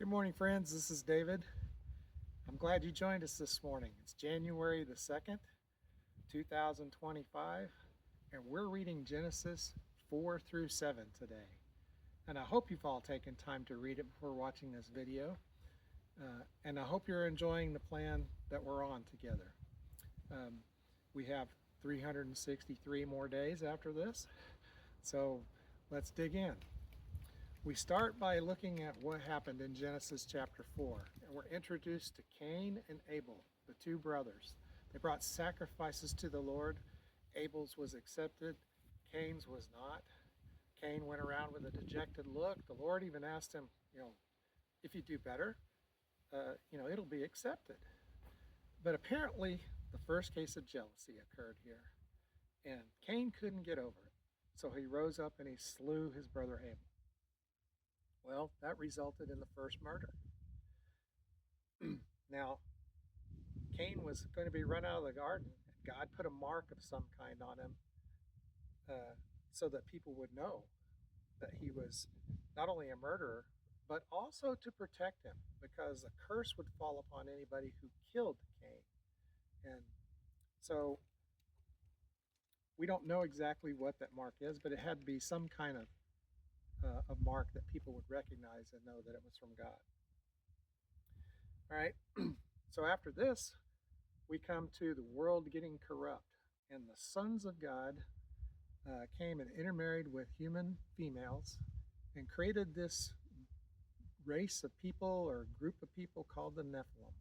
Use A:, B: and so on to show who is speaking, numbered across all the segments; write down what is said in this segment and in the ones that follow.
A: Good morning, friends. This is David. I'm glad you joined us this morning. It's January the 2nd, 2025, and we're reading Genesis 4 through 7 today. And I hope you've all taken time to read it before watching this video. And I hope you're enjoying the plan that we're on together. We have 363 more days after this, so let's dig in. We start by looking at what happened in Genesis chapter 4, and we're introduced to Cain and Abel, the two brothers. They brought sacrifices to the Lord. Abel's was accepted, Cain's was not. Cain went around with a dejected look. The Lord even asked him, if you do better, it'll be accepted. But apparently, the first case of jealousy occurred here, and Cain couldn't get over it. So he rose up and he slew his brother Abel. Well, that resulted in the first murder. Now, Cain was going to be run out of the garden, and God put a mark of some kind on him so that people would know that he was not only a murderer, but also to protect him, because a curse would fall upon anybody who killed Cain. And so we don't know exactly what that mark is, but it had to be some kind of a mark that people would recognize and know that it was from God. All right, so after this, we come to the world getting corrupt, and the sons of God came and intermarried with human females and created this race of people or group of people called the Nephilim.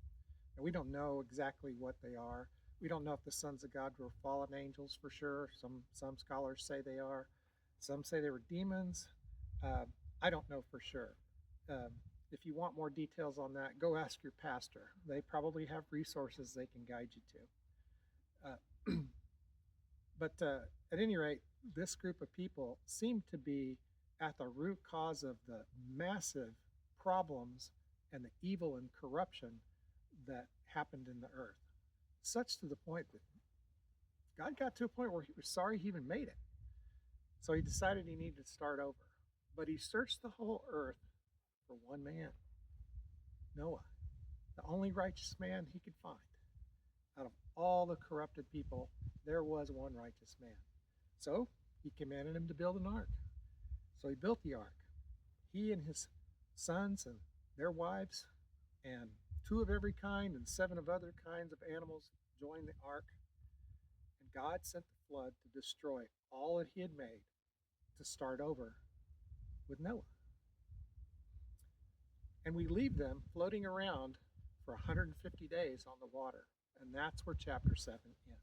A: And we don't know exactly what they are. We don't know if the sons of God were fallen angels for sure. Some scholars say they are. Some say they were demons. I don't know for sure. If you want more details on that, go ask your pastor. They probably have resources they can guide you to. But at any rate, this group of people seem to be at the root cause of the massive problems and the evil and corruption that happened in the earth. Such to the point that God got to a point where he was sorry he even made it. So he decided he needed to start over. But he searched the whole earth for one man, Noah, the only righteous man he could find. Out of all the corrupted people, there was one righteous man. So he commanded him to build an ark. So he built the ark. He and his sons and their wives and 2 of every kind and 7 of other kinds of animals joined the ark. And God sent the flood to destroy all that he had made, to start over with Noah. And we leave them floating around for 150 days on the water. And that's where chapter 7 ends.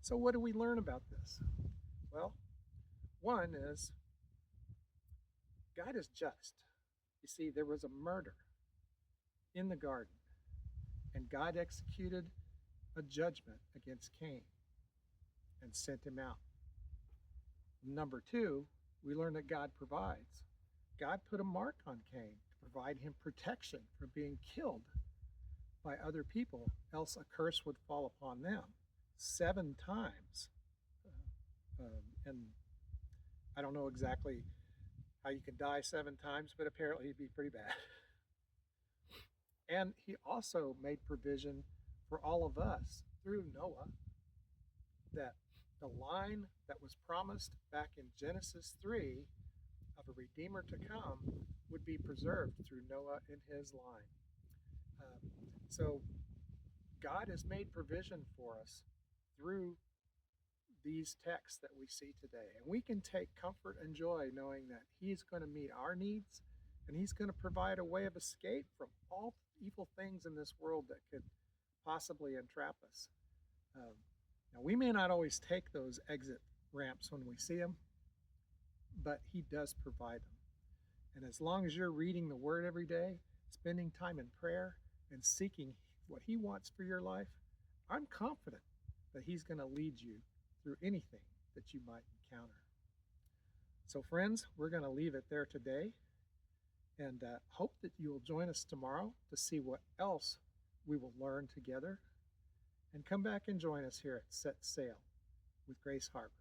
A: So what do we learn about this? Well, one is God is just. You see, there was a murder in the garden, and God executed a judgment against Cain and sent him out. Number 2, we learn that God provides. God put a mark on Cain to provide him protection from being killed by other people, else a curse would fall upon them 7 times. And I don't know exactly how you can die 7 times, but apparently it'd be pretty bad. And he also made provision for all of us through Noah, that the line that was promised back in Genesis 3 of a Redeemer to come would be preserved through Noah and his line. So God has made provision for us through these texts that we see today. And we can take comfort and joy knowing that he's going to meet our needs, and he's going to provide a way of escape from all evil things in this world that could possibly entrap us. Now, we may not always take those exit ramps when we see them, but he does provide them. And as long as you're reading the Word every day, spending time in prayer, and seeking what he wants for your life, I'm confident that he's going to lead you through anything that you might encounter. So friends, we're going to leave it there today, and hope that you will join us tomorrow to see what else we will learn together. And come back and join us here at Set Sail with Grace Harbor.